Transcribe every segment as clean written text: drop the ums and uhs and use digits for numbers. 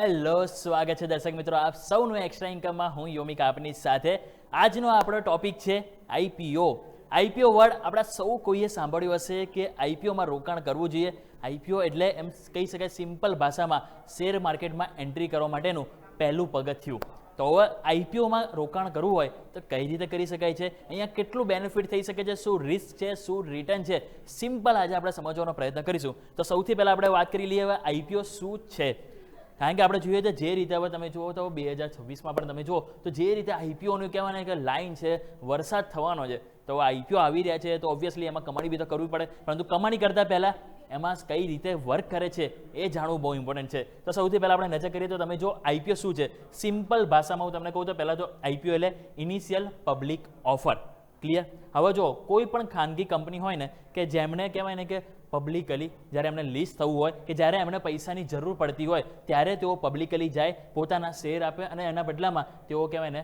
Hello, સ્વાગત છે દર્શક મિત્રો આપ સૌનું એક્સ્ટ્રા ઇન્કમમાં. હું યોમિક આપની સાથે. આજનો આપણો ટોપિક છે આઈપીઓ. આઈપીઓ વર્ડ આપણા સૌ કોઈએ સાંભળ્યું હશે કે આઈપીઓમાં રોકાણ કરવું જોઈએ. આઈપીઓ એટલે એમ કહી શકાય સિમ્પલ ભાષામાં શેર માર્કેટમાં એન્ટ્રી કરવા માટેનું પહેલું પગથિયું. તો હવે આઈપીઓમાં રોકાણ કરવું હોય તો કઈ રીતે કરી શકાય છે, અહીંયા કેટલું બેનિફિટ થઈ શકે છે, શું રિસ્ક છે, શું રિટર્ન છે, સિમ્પલ આજે આપણે સમજવાનો પ્રયત્ન કરીશું. તો સૌથી પહેલાં આપણે વાત કરી લઈએ હવે આઈપીઓ શું છે. કારણ કે આપણે જોઈએ તો જે રીતે હવે તમે જુઓ તો 2026માં પણ તમે જુઓ તો જે રીતે આઈપીઓનું કહેવાય કે લાઈન છે, વરસાદ થવાનો છે, તો આઈપીઓ આવી રહ્યા છે તો ઓબ્વિયસલી એમાં કમાણી બી તો કરવી પડે, પરંતુ કમાણી કરતાં પહેલાં એમાં કઈ રીતે વર્ક કરે છે એ જાણવું બહુ ઇમ્પોર્ટન્ટ છે. તો સૌથી પહેલાં આપણે નજર કરીએ તો તમે જો આઈપીઓ શું છે, સિમ્પલ ભાષામાં હું તમને કહું તો પહેલાં તો આઈપીઓ એટલે ઇનિશિયલ પબ્લિક ઓફર. ક્લિયર? હવે જો કોઈ પણ ખાનગી કંપની હોય ને કે જેમણે કહેવાય ને કે પબ્લિકલી જ્યારે એમને લિસ્ટ થવું હોય કે જ્યારે એમને પૈસાની જરૂર પડતી હોય ત્યારે તેઓ પબ્લિકલી જાય, પોતાના શેર આપે અને એના બદલામાં તેઓ કહેવાય ને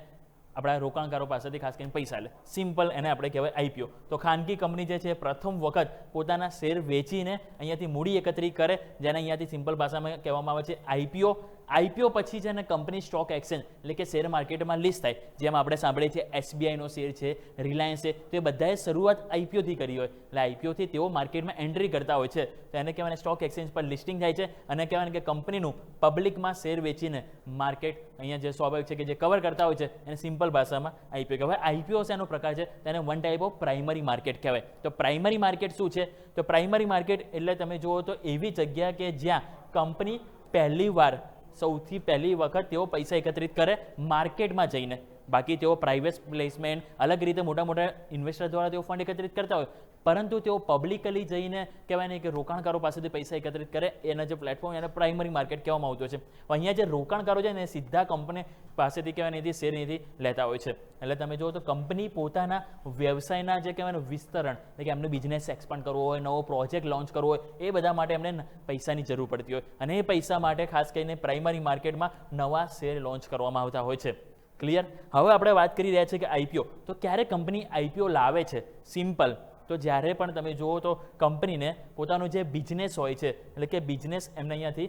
આપણા રોકાણકારો પાસેથી ખાસ કરીને પૈસા લે. સિમ્પલ એને આપણે કહેવાય આઈપીઓ. તો ખાનગી કંપની જે છે પ્રથમ વખત પોતાના શેર વેચીને અહીંયાથી મૂડી એકત્રિત કરે, જેને અહીંયાથી સિમ્પલ ભાષામાં કહેવામાં આવે છે આઈપીઓ. આઈપીઓ પછી છે ને કંપની સ્ટોક એક્સચેન્જ એટલે કે શેર માર્કેટમાં લિસ્ટ થાય. જેમ આપણે સાંભળીએ છીએ એસબીઆઈનો શેર છે, રિલાયન્સ છે, તો એ બધાએ શરૂઆત આઈપીઓથી કરી હોય. એટલે આઈપીઓથી તેઓ માર્કેટમાં એન્ટ્રી કરતા હોય છે, તો એને કહેવાય સ્ટોક એક્સચેન્જ પર લિસ્ટિંગ થાય છે અને કહેવાય કે કંપનીનું પબ્લિકમાં શેર વેચીને માર્કેટ અહીંયા જે સ્વાભાવિક છે કે જે કવર કરતા હોય છે એને સિમ્પલ ભાષામાં આઈપીઓ કહેવાય. આઈપીઓ શેનો પ્રકાર છે, તેને one type of primary market કહેવાય. તો પ્રાઇમરી માર્કેટ શું છે, તો પ્રાઇમરી માર્કેટ એટલે તમે જુઓ તો એવી જગ્યા કે જ્યાં કંપની પહેલી વાર સૌથી પહેલી વખત તેઓ પૈસા એકત્રિત કરે માર્કેટમાં જઈને. બાકી તેઓ પ્રાઇવેટ પ્લેસમેન્ટ અલગ રીતે મોટા મોટા ઇન્વેસ્ટર દ્વારા તેઓ ફંડ એકત્રિત કરતા હોય, પરંતુ તેઓ પબ્લિકલી જઈને કહેવાય ને કે રોકાણકારો પાસેથી પૈસા એકત્રિત કરે, એના જે પ્લેટફોર્મ એને પ્રાઇમરી માર્કેટ કહેવામાં આવતું છે. અહીંયા જે રોકાણકારો છે ને સીધા કંપની પાસેથી કહેવાય એથી શેર નીતિ લેતા હોય છે. એટલે તમે જુઓ તો કંપની પોતાના વ્યવસાયના જે કહેવાય વિસ્તરણ એટલે કે એમને બિઝનેસ એક્સપાન્ડ કરવો હોય, નવો પ્રોજેક્ટ લોન્ચ કરવો હોય, એ બધા માટે એમને પૈસાની જરૂર પડતી હોય અને એ પૈસા માટે ખાસ કરીને પ્રાઇમરી માર્કેટમાં નવા શેર લોન્ચ કરવામાં આવતા હોય છે. ક્લિયર? હવે આપણે વાત કરી રહ્યા છીએ કે આઈપીઓ. તો ક્યારે કંપની આઈપીઓ લાવે છે? સિમ્પલ, તો જ્યારે પણ તમે જુઓ તો કંપનીને પોતાનો જે બિઝનેસ હોય છે એટલે કે બિઝનેસ એમને અહીંયાથી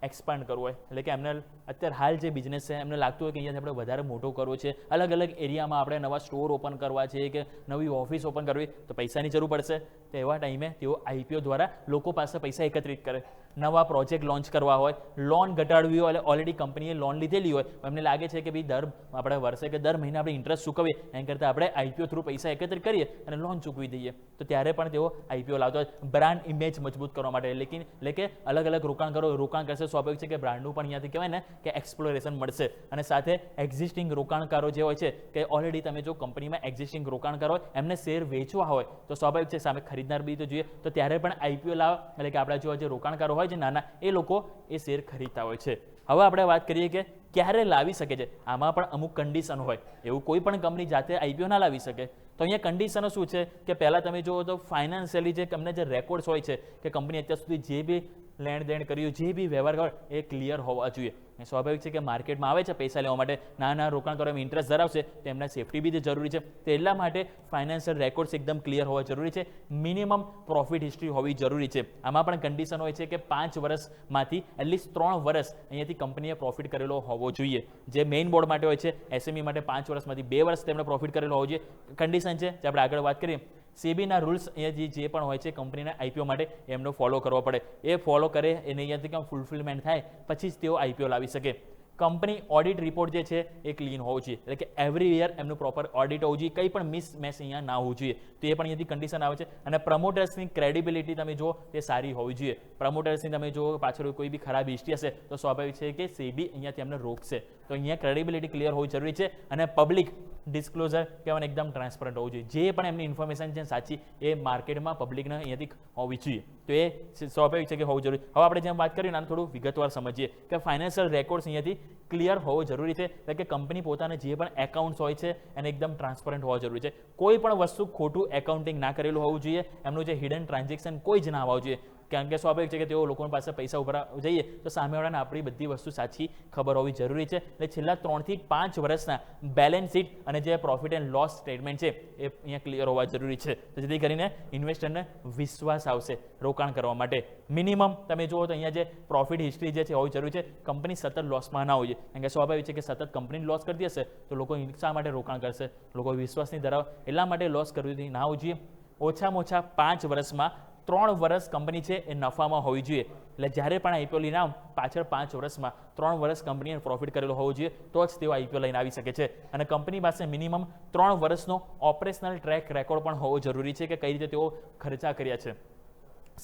એક્સપાન્ડ કરવો હોય, એટલે કે એમને અત્યારે હાલ જે બિઝનેસ છે એમને લાગતું હોય કે અહીંયાથી આપણે વધારે મોટો કરવો છે, અલગ અલગ એરિયામાં આપણે નવા સ્ટોર ઓપન કરવા છે કે નવી ઓફિસ ઓપન કરવી, તો પૈસાની જરૂર પડશે. તો એવા ટાઈમે તેઓ આઈપીઓ દ્વારા લોકો પાસે પૈસા એકત્રિત કરે. નવા પ્રોજેક્ટ લોન્ચ કરવા હોય, લોન ઘટાડવી હોય, એટલે ઓલરેડી કંપનીએ લોન લીધેલી હોય, એમને લાગે છે કે ભાઈ દર આપણે વર્ષે કે દર મહિને આપણે ઇન્ટરેસ્ટ ચૂકવીએ એના કરતાં આપણે આઈપીઓ થ્રુ પૈસા એકત્રિત કરીએ અને લોન ચૂકવી દઈએ. તો ત્યારે પણ તેઓ આઈપીઓ લાવતા હોય બ્રાન્ડ ઇમેજ મજબૂત કરવા માટે. એટલે કે અલગ અલગ રોકાણકારો રોકાણ કરશે, સ્વાભાવિક છે કે બ્રાન્ડનું પણ અહીંયાથી કહેવાય ને કે એક્સપ્લોરેશન મળશે. અને સાથે એક્ઝિસ્ટિંગ રોકાણકારો જે હોય છે કે ઓલરેડી તમે જો કંપનીમાં એક્ઝિસ્ટિંગ રોકાણકારો હોય એમને શેર વેચવા હોય તો સ્વાભાવિક છે સામે ખરીદનાર બી તો જોઈએ, તો ત્યારે પણ આઈપીઓ લાવે. એટલે કે આપણા જો જે રોકાણકારો હોય છે નાના, એ લોકો એ શેર ખરીદતા હોય છે. હવે આપણે વાત કરીએ કે ક્યારે લાવી શકે છે. આમાં પણ અમુક કન્ડિશન હોય, એવું કોઈ પણ કંપની જાતે આઈપીઓ ના લાવી શકે. તો અહીંયા કન્ડિશનો શું છે કે પહેલાં તમે જુઓ તો ફાઇનાન્શિયલી જે તમને જે રેકોર્ડ્સ હોય છે કે કંપની અત્યાર સુધી જે બી લેણ દેણ કર્યું, જે બી વ્યવહાર કર્યો એ ક્લિયર હોવા જોઈએ. સ્વાભાવિક છે કે માર્કેટમાં આવે છે પૈસા લેવા માટે, નાના રોકાણકારો એમ ઇન્ટરેસ્ટ ધરાવશે તો એમના સેફટી બી જરૂરી છે. તો એટલા માટે ફાઇનાન્શિયલ રેકોર્ડ્સ એકદમ ક્લિયર હોવા જરૂરી છે. મિનિમમ પ્રોફિટ હિસ્ટ્રી હોવી જરૂરી છે. આમાં પણ કન્ડિશન હોય છે કે 5 વર્ષમાંથી એટલીસ્ટ 3 વર્ષ અહીંયાથી કંપનીએ પ્રોફિટ કરેલો હોવો જોઈએ. જે મેઇન બોર્ડ માટે હોય છે, એસએમઈ માટે 5 વર્ષમાંથી 2 વર્ષ તેમણે પ્રોફિટ કરેલો હોવો જોઈએ. કન્ડિશન છે જે આપણે આગળ વાત કરીએ. સેબીના રૂલ્સ અહીંયા જે પણ હોય છે કંપનીના આઈપીઓ માટે એમનો ફોલો કરવો પડે. એ ફોલો કરે એને અહીંયાથી કેમ ફૂલફિલમેન્ટ થાય પછી જ તેઓ આઈપીઓ લાવી શકે. કંપની ઓડિટ રિપોર્ટ જે છે એ ક્લીન હોવું જોઈએ, એટલે કે એવરી યર એમનું પ્રોપર ઓડિટ હોવું જોઈએ, કંઈ પણ મિસ મેસ અહીંયા ના હોવું જોઈએ. તો એ પણ અહીંયાથી કન્ડિશન આવે છે. અને પ્રમોટર્સની ક્રેડિબિલિટી તમે જુઓ તે સારી હોવી જોઈએ. પ્રમોટર્સની તમે જુઓ પાછળ કોઈ બી ખરાબ હિસ્ટ્રી હશે તો સ્વાભાવિક છે કે સેબી અહીંયાથી એમને રોકશે. તો અહીંયા ક્રેડિબિલિટી ક્લિયર હોવી જરૂરી છે. અને પબ્લિક ડિસ્ક્લોઝર કહેવાય એકદમ ટ્રાન્સપરન્ટ હોવું જોઈએ. જે પણ એમની ઇન્ફોર્મેશન છે સાચી એ માર્કેટમાં પબ્લિકને અહીંયાથી હોવી જોઈએ. તો એ સ્વાભાવિક છે કે હોવું જરૂરી. હવે આપણે જેમ વાત કરીએ ને થોડું વિગતવાર સમજીએ કે ફાઇનાન્શિયલ રેકોર્ડ્સ અહીંયાથી ક્લિયર હોવો જરૂરી છે. એટલે કે કંપની પોતાને જે પણ એકાઉન્ટ્સ હોય છે એને એકદમ ટ્રાન્સપરન્ટ હોવા જરૂરી છે. કોઈ પણ વસ્તુ ખોટું એકાઉન્ટિંગ ના કરેલું હોવું જોઈએ. એમનું જે હિડન ટ્રાન્ઝેક્શન કોઈ જ ના આવવું જોઈએ. કારણ કે સ્વાભાવિક છે કે તેઓ લોકો પાસે પૈસા ઉપર જઈએ તો સામેવાળાને આપણી બધી વસ્તુ સાચી ખબર હોવી જરૂરી છે. એટલે છેલ્લા 3 થી 5 વર્ષના બેલેન્સ શીટ અને જે પ્રોફિટ એન્ડ લોસ સ્ટેટમેન્ટ છે એ અહીંયા ક્લિયર હોવા જરૂરી છે, તો જેથી કરીને ઇન્વેસ્ટરને વિશ્વાસ આવશે રોકાણ કરવા માટે. મિનિમમ તમે જુઓ તો અહીંયા જે પ્રોફિટ હિસ્ટ્રી જે છે હોવી જરૂરી છે. કંપની સતત લોસમાં ના હોવી જોઈએ, કારણ કે સ્વાભાવિક છે કે સતત કંપની લોસ કરતી હશે તો લોકો શા માટે રોકાણ કરશે? લોકો વિશ્વાસની ધરાવે એટલા માટે લોસ કરવી ના હોવી જોઈએ. ઓછામાં ઓછા 5 વર્ષમાં 3 વર્ષ કંપની છે એ નફામાં હોવી જોઈએ. એટલે જ્યારે પણ આઈપીઓ લઈને આવ પાછળ 5 વર્ષમાં 3 વર્ષ કંપનીએ પ્રોફિટ કરેલો હોવો જોઈએ તો જ તેઓ આઈપીઓ લઈને આવી શકે છે. અને કંપની પાસે મિનિમમ 3 વર્ષનો ઓપરેશનલ ટ્રેક રેકોર્ડ પણ હોવો જરૂરી છે કે કઈ રીતે તેઓ ખર્ચા કર્યા છે.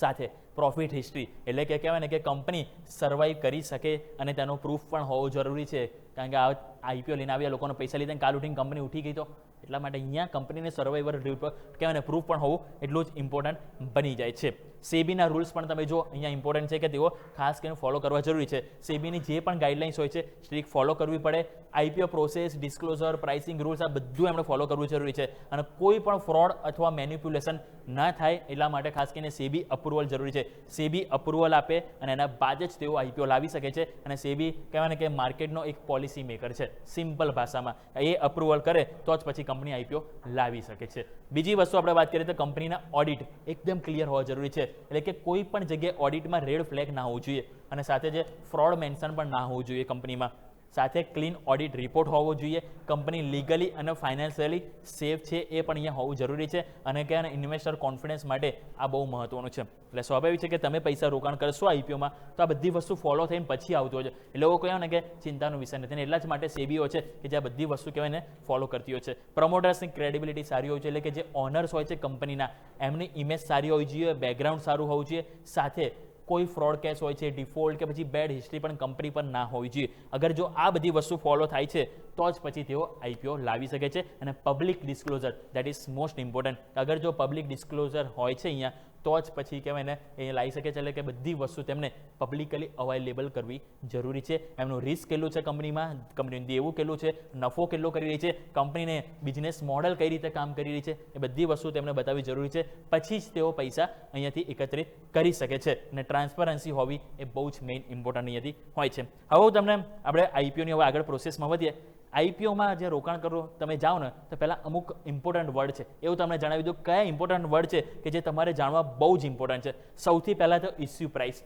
સાથે પ્રોફિટ હિસ્ટ્રી એટલે કે કહેવાય ને કે કંપની સર્વાઈવ કરી શકે અને તેનો પ્રૂફ પણ હોવો જરૂરી છે, કારણ કે આ આઈપીઓ લઈને આવ્યા લોકોને પૈસા લીધા કાલ ઉઠીને કંપની ઉઠી ગઈ તો એટલા માટે અહીંયા કંપનીને સર્વાઈવર કહેવાય ને પ્રૂફ પણ હોવું એટલું જ ઇમ્પોર્ટન્ટ બની જાય છે. સેબીના રૂલ્સ પણ તમે જો અહીંયા ઇમ્પોર્ટન્ટ છે કે તેઓ ખાસ કરીને ફોલો કરવા જરૂરી છે. સેબીની જે પણ ગાઈડલાઇન્સ હોય છે સ્ટ્રિક્ટ ફોલો કરવી પડે. IPO process, disclosure, pricing rules આ બધું એમણે ફોલો કરવું જરૂરી છે અને કોઈ પણ ફ્રોડ અથવા મેનિપ્યુલેશન ના થાય એટલા માટે ખાસ કરીને સેબી અપ્રુવલ જરૂરી છે. સેબી અપ્રુવલ આપે અને એના બાદ જ તેઓ આઈપીઓ લાવી શકે છે. અને સેબી કહેવાય ને કે માર્કેટનો એક પોલિસી મેકર છે. સિમ્પલ ભાષામાં એ અપ્રુવલ કરે તો જ પછી કંપની આઈપીઓ લાવી શકે છે. બીજી વસ્તુ આપણે વાત કરીએ તો કંપનીના ઓડિટ એકદમ ક્લિયર હોવા જરૂરી છે, એટલે કે કોઈ પણ જગ્યાએ ઓડિટમાં રેડ ફ્લેગ ના હોવું જોઈએ અને સાથે જે ફ્રોડ મેન્શન પણ ના હોવું જોઈએ કંપનીમાં. સાથે ક્લીન ઓડિટ રિપોર્ટ હોવો જોઈએ. કંપની લીગલી અને ફાઇનાન્શિયલી સેફ છે એ પણ અહીંયા હોવું જરૂરી છે અને કે ઇન્વેસ્ટર કોન્ફિડન્સ માટે આ બહુ મહત્વનું છે. એટલે સ્વાભાવિક છે કે તમે પૈસા રોકાણ કરશો આઈપીઓમાં તો આ બધી વસ્તુ ફોલો થઈને પછી આવતું હોય છે. એટલે લોકો કહેવાય ને કે ચિંતાનો વિષય નથી અને એટલા જ માટે સેબીઓ છે કે જે આ બધી વસ્તુ કહેવાય ને ફોલો કરતી હોય છે. પ્રમોટર્સની ક્રેડિબિલિટી સારી હોય છે, એટલે કે જે ઓનર્સ હોય છે કંપનીના એમની ઇમેજ સારી હોવી જોઈએ, બેકગ્રાઉન્ડ સારું હોવું જોઈએ. સાથે કોઈ ફ્રોડ કેસ હોય છે, ડિફોલ્ટ કે પછી બેડ હિસ્ટ્રી પણ કંપની પર ના હોવી જોઈએ. અગર જો આ બધી વસ્તુ ફોલો થાય છે તો જ પછી તેઓ આઈપીઓ લાવી શકે છે. અને public disclosure that is most important. અગર જો પબ્લિક ડિસ્ક્લોઝર હોય છે અહીંયા તો જ પછી કહેવાય ને એ લાવી શકે છે. એટલે કે બધી વસ્તુ તેમને પબ્લિકલી અવેલેબલ કરવી જરૂરી છે. એમનું રિસ્ક કેટલું છે કંપનીમાં, કંપનીનું દેવું કેટલું છે, નફો કેટલો કરી રહી છે, કંપનીને બિઝનેસ મોડલ કઈ રીતે કામ કરી રહી છે, એ બધી વસ્તુ તેમને બતાવવી જરૂરી છે. પછી જ તેઓ પૈસા અહીંયાથી એકત્રિત કરી શકે છે. અને ટ્રાન્સપરન્સી હોવી એ બહુ જ મેઇન ઇમ્પોર્ટન્ટ અહીંયાથી હોય છે. હવે તમને આપણે આઈપીઓની હવે આગળ પ્રોસેસમાં વધીએ. આઈપીઓમાં જે રોકાણ કરો તમે જાઓ ને તો પહેલાં અમુક ઇમ્પોર્ટન્ટ વર્ડ છે એવું તમને જણાવી દઉં કયા ઇમ્પોર્ટન્ટ વર્ડ છે કે જે તમારે જાણવા બહુ જ ઇમ્પોર્ટન્ટ છે. સૌથી પહેલાં તો ઇસ્યુ પ્રાઇસ.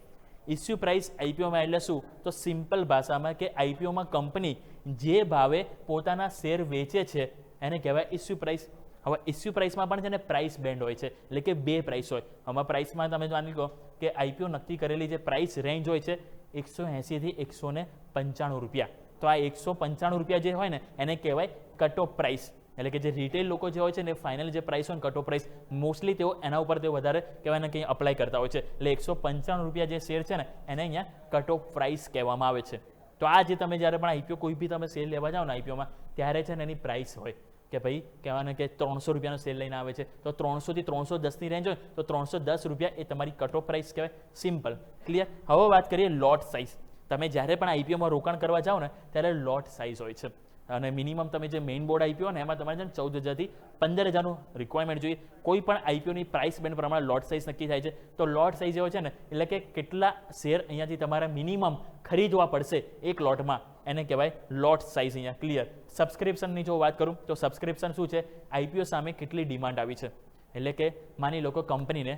ઇસ્યુ પ્રાઇસ આઈપીઓમાં એટલે શું? તો સિમ્પલ ભાષામાં કે આઈપીઓમાં કંપની જે ભાવે પોતાના શેર વેચે છે એને કહેવાય ઇસ્યુ પ્રાઇસ. હવે ઇસ્યુ પ્રાઇસમાં પણ છે ને પ્રાઇસ બેન્ડ હોય છે, એટલે કે 2 પ્રાઇસ હોય. આમાં પ્રાઇસમાં તમે માની લો કે આઈપીઓ નક્કી કરેલી જે પ્રાઇસ રેન્જ હોય છે 180 થી 195 રૂપિયા. તો આ 195 રૂપિયા જે હોય ને એને કહેવાય કટ ઓફ પ્રાઇસ. એટલે કે જે રિટેલ લોકો જે હોય છે ને ફાઇનલ જે પ્રાઇસ હોય ને કટ ઓફ પ્રાઇસ મોસ્ટલી તેઓ એના ઉપર તેઓ વધારે કહેવાય ને કંઈ અપ્લાય કરતા હોય છે. એટલે 195 રૂપિયા જે શેર છે ને એને અહીંયા કટ ઓફ પ્રાઇસ કહેવામાં આવે છે. તો આ જે તમે જ્યારે પણ આઈપીઓ કોઈ બી તમે શેર લેવા જાઓ ને આઈપીઓમાં ત્યારે છે ને એની પ્રાઇસ હોય કે ભાઈ કહેવાય કે 300 રૂપિયાનો સેલ લઈને આવે છે તો 300 થી 310ની રેન્જ હોય તો 310 રૂપિયા એ તમારી કટ ઓફ પ્રાઇસ કહેવાય. Simple clear. હવે વાત કરીએ લોટ સાઇઝ. તમે જ્યારે પણ આઈપીઓમાં રોકાણ કરવા જાઓ ને ત્યારે લોટ સાઇઝ હોય છે અને મિનિમમ તમે જે મેઇન બોર્ડ આઈપીઓ ને એમાં તમારે છે ને 14,000 થી 15,000નું રિક્વાયરમેન્ટ જોઈએ. કોઈ પણ આઈપીઓની પ્રાઇસ બેન્ડ પ્રમાણે લોટ સાઇઝ નક્કી થાય છે. તો લોટ સાઇઝ એવો છે ને એટલે કે કેટલા શેર અહીંયાથી તમારે મિનિમમ ખરીદવા પડશે એક લોટમાં એને કહેવાય લોટ સાઇઝ. અહીંયા ક્લિયર. સબસ્ક્રિપ્શનની જો વાત કરું તો સબસ્ક્રિપ્શન શું છે? આઈપીઓ સામે કેટલી ડિમાન્ડ આવી છે. એટલે કે માની લો કે કંપનીને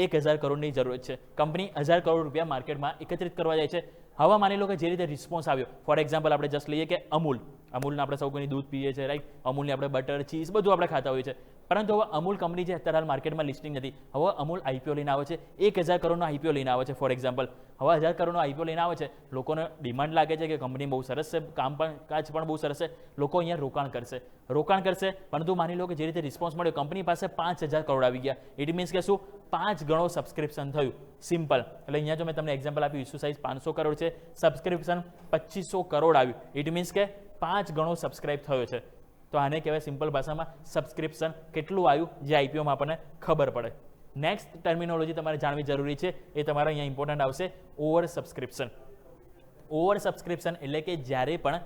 1,000 કરોડની જરૂરત છે, કંપની 1,000 કરોડ રૂપિયા માર્કેટમાં એકત્રિત કરવા જાય છે. હવે માની લો કે જે રીતે રિસ્પોન્સ આવ્યો, ફોર એક્ઝામ્પલ આપણે જસ્ટ લઈએ કે અમૂલને આપણે સૌ કોઈની દૂધ પીએ છીએ, રાઈટ? અમૂલની આપણે બટર, ચીઝ બધું આપણે ખાતા હોઈએ છીએ. પરંતુ હવે અમૂલ કંપની જે અત્યારે હાલ માર્કેટમાં લિસ્ટિંગ નથી, હવે અમૂલ આઈપીઓ લઈને આવે છે, 1,000 કરોડનો આઈપીઓ લઈને આવે છે ફોર એક્ઝામ્પલ. હવે 1,000 કરોડનો આઈપીઓ લઈને આવે છે, લોકોને ડિમાન્ડ લાગે છે કે કંપની બહુ સરસ છે, કાજ પણ બહુ સરસ છે, લોકો અહીંયા રોકાણ કરશે. પરંતુ માની લો કે જે રીતે રિસ્પોન્સ મળ્યો, કંપની પાસે 5,000 કરોડ આવી ગયા. ઇટ મીન્સ કે શું? 5 ગણો સબસ્ક્રિપ્શન થયું. સિમ્પલ. એટલે અહીંયા જો મેં તમને એક્ઝામ્પલ આપ્યું, ઇસ્યુ સાઇઝ 500 કરોડ છે, સબસ્ક્રિપ્શન 2,500 કરોડ આવ્યું. ઇટ મીન્સ કે 5 ગણો સબસ્ક્રાઇબ થયો છે. તો આને કહેવાય સિમ્પલ ભાષામાં સબસ્ક્રિપ્શન કેટલું આવ્યું જે આઈપીઓમાં આપણને ખબર પડે. નેક્સ્ટ ટર્મિનોલોજી તમારે જાણવી જરૂરી છે, એ તમારે અહીંયા ઇમ્પોર્ટન્ટ આવશે ઓવર સબસ્ક્રિપ્શન. ઓવર સબસ્ક્રિપ્શન એટલે કે જ્યારે પણ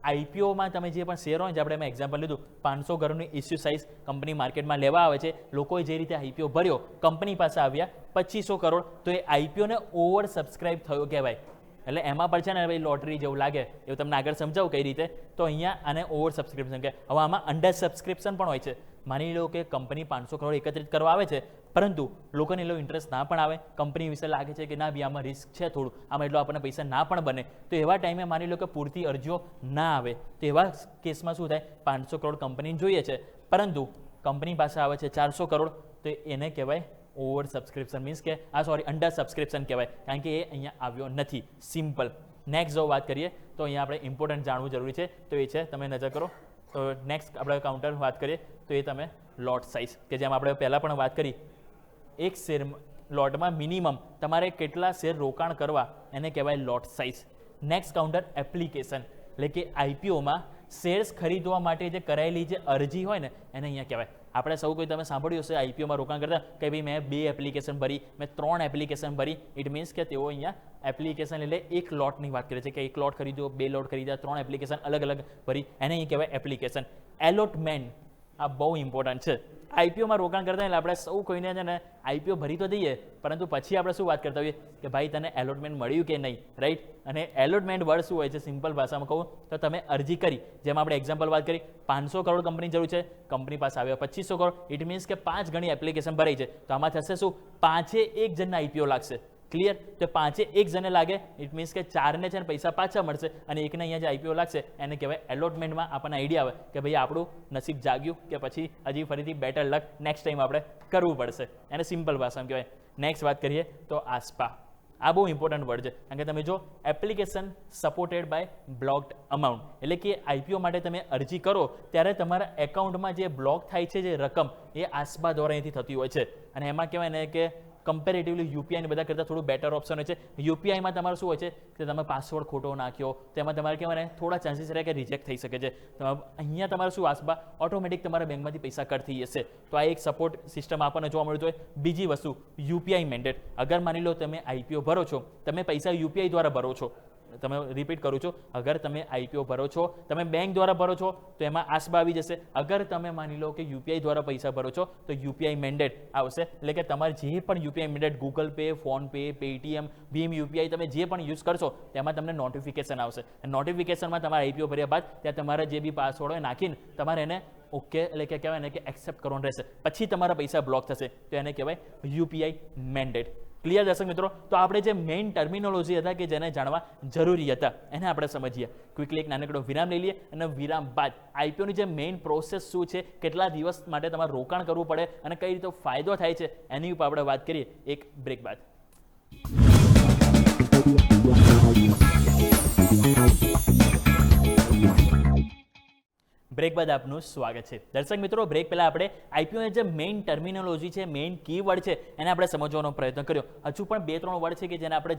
આઈપીઓમાં તમે જે પણ શેર હોય, જે આપણે એમાં એક્ઝામ્પલ લીધું, 500 કરોડની ઇસ્યુ સાઇઝ કંપની માર્કેટમાં લેવા આવે છે, લોકોએ જે રીતે આઈપીઓ ભર્યો, કંપની પાસે આવ્યા 2500 કરોડ, તો એ આઈપીઓને ઓવર સબસ્ક્રાઇબ થયો કહેવાય. એટલે એમાં પણ છે ને ભાઈ લોટરી જેવું લાગે, એવું તમને આગળ સમજાવું કઈ રીતે. તો અહીંયા આને ઓવર સબસ્ક્રિપ્શન કહે. હવે આમાં અંડર સબસ્ક્રિપ્શન પણ હોય છે. માની લો કે કંપની 500 કરોડ એકત્રિત કરવા આવે છે, પરંતુ લોકોને એટલો ઇન્ટરેસ્ટ ના પણ આવે, કંપની વિશે લાગે છે કે ના બી આમાં રિસ્ક છે થોડું, આમાં એટલો આપણને પૈસા ના પણ બને, તો એવા ટાઈમે માની લો કે પૂરતી અરજીઓ ના આવે, તો એવા કેસમાં શું થાય, 500 કરોડ કંપનીને જોઈએ છે, પરંતુ કંપની પાસે આવે છે 400 કરોડ, તો એને કહેવાય ઓવર સબસ્ક્રિપ્શન, મીન્સ કે અંડર સબસ્ક્રિપ્શન કહેવાય, કારણ કે એ અહીંયા આવ્યો નથી. સિમ્પલ. નેક્સ્ટ જો વાત કરીએ તો અહીંયા આપણે ઇમ્પોર્ટન્ટ જાણવું જરૂરી છે, તો એ છે, તમે નજર કરો તો નેક્સ્ટ આપણે કાઉન્ટર વાત કરીએ તો એ તમે લોટ સાઇઝ, કે જેમ આપણે પહેલાં પણ વાત કરી, એક શેર લોટમાં મિનિમમ તમારે કેટલા શેર રોકાણ કરવા, એને કહેવાય લોટ સાઇઝ. નેક્સ્ટ કાઉન્ટર એપ્લિકેશન, એટલે કે આઈપીઓમાં શેર્સ ખરીદવા માટે જે કરાયેલી જે અરજી હોય ને, એને અહીંયા કહેવાય. આપણે સૌ કોઈ તમે સાંભળ્યું હશે આઈપીઓમાં રોકાણ કરતા કે ભાઈ મેં 2 એપ્લિકેશન ભરી, મેં 3 એપ્લિકેશન ભરી. ઇટ મીન્સ કે તેઓ અહીંયા એપ્લિકેશન એટલે એક લોટની વાત કરે છે કે 1 લોટ ખરીદ્યો, 2 લોટ ખરીદ્યા, 3 એપ્લિકેશન અલગ અલગ ભરી, એને અહીં કહેવાય એપ્લિકેશન. એલોટમેન્ટ, આ બહુ ઇમ્પોર્ટન્ટ છે. આઈપીઓમાં રોકાણ કરતા એટલે આપણે સૌ કોઈને છે ને આઈપીઓ ભરી તો દઈએ, પરંતુ પછી આપણે શું વાત કરતા હોઈએ કે ભાઈ તને એલોટમેન્ટ મળ્યું કે નહીં, રાઈટ. અને એલોટમેન્ટ વર્ડ શું હોય છે, સિમ્પલ ભાષામાં કહું તો તમે અરજી કરી, જેમ આપણે એક્ઝામ્પલ વાત કરી, 500 કરોડ કંપની જરૂર છે, કંપની પાસે આવ્યા 2500 કરોડ, ઇટ મીન્સ કે 5 ગણી એપ્લિકેશન ભરાઈ છે, તો આમાં થશે શું, 5એ 1 જણના આઈપીઓ લાગશે. ક્લિયર. તો 5એ 1 જણે લાગે, ઇટ મીન્સ કે 4ને છે ને પૈસા પાછા મળશે, અને એકને અહીંયા જે આઈપીઓ લાગશે એને કહેવાય એલોટમેન્ટમાં. આપણને આઈડિયા આવે કે ભાઈ આપણું નસીબ જાગ્યું કે પછી હજી ફરીથી બેટર લક, નેક્સ્ટ ટાઈમ આપણે કરવું પડશે, એને સિમ્પલ ભાષામાં કહેવાય. નેક્સ્ટ વાત કરીએ તો આસ્પા. આ બહુ ઇમ્પોર્ટન્ટ વર્ડ છે, કારણ કે તમે જો એપ્લિકેશન સપોર્ટેડ બાય બ્લોક્ડ અમાઉન્ટ, એટલે કે આઈપીઓ માટે તમે અરજી કરો ત્યારે તમારા એકાઉન્ટમાં જે બ્લોક થાય છે જે રકમ, એ આસ્પા દ્વારા અહીંથી થતી હોય છે. અને એમાં કહેવાય ને કે કમ્પેરેટિવલી યુપીઆઈ બધા કરતાં થોડું બેટર ઓપ્શન હોય છે. યુપીઆઈમાં તમારું શું હોય છે કે તમે પાસવર્ડ ખોટો નાખ્યો, તેમાં તમારે કહેવાય ને થોડા ચાન્સીસ રહે કે રિજેક્ટ થઈ શકે છે. અહીંયા તમારે શું આસપા ઓટોમેટિક તમારા બેંકમાંથી પૈસા કટ થઈ જશે. તો આ એક સપોર્ટ સિસ્ટમ આપણને જોવા મળતું હોય. બીજી વસ્તુ, યુપીઆઈ મેન્ડેટ. અગર માની લો તમે આઈપીઓ ભરો છો, તમે પૈસા યુપીઆઈ દ્વારા ભરો છો, તમે રિપીટ કરું છું, અગર તમે આઈપીઓ ભરો છો, તમે બેંક દ્વારા ભરો છો, તો એમાં આસ્પા આવી જશે. અગર તમે માની લો કે યુપીઆઈ દ્વારા પૈસા ભરો છો, તો યુપીઆઈ મેન્ડેટ આવશે. એટલે કે તમારે જે પણ UPI mandate, Google Pay, PhonePe પે, પેટીએમ, ભીમ યુપીઆઈ તમે જે પણ યુઝ કરશો, તેમાં તમને નોટિફિકેશન આવશે. નોટિફિકેશનમાં તમારે આઈપીઓ ભર્યા બાદ ત્યાં તમારે જે બી પાસવર્ડ હોય નાખીને તમારે એને ઓકે, એટલે કે કહેવાય ને કે એક્સેપ્ટ કરવાનું રહેશે. પછી તમારા પૈસા બ્લોક થશે, તો એને કહેવાય યુપીઆઈ મેન્ડેટ. ક્લિયર દર્શક મિત્રો? તો આપણે જે મેઇન ટર્મિનોલોજી હતા કે જેને જાણવા જરૂરી હતા, એને આપણે સમજીએ. ક્વિકલી એક નાનકડો વિરામ લઈ લઈએ, અને વિરામ બાદ આઈપીઓની જે મેઇન પ્રોસેસ શું છે, કેટલા દિવસ માટે તમારે રોકાણ કરવું પડે અને કઈ રીતે ફાયદો થાય છે, એની ઉપર આપણે વાત કરીએ એક બ્રેક બાદ. બ્રેક બાદ આપનું સ્વાગત છે. દર્શક મિત્રો, બ્રેક પહેલા આપણે આઈપીઓની જે મેઇન ટર્મિનોલોજી છે, મેઇન કીવર્ડ છે, એને આપણે સમજવાનો પ્રયત્ન કર્યો. હજુ પણ 2-3 વર્ડ છે કે જેને આપણે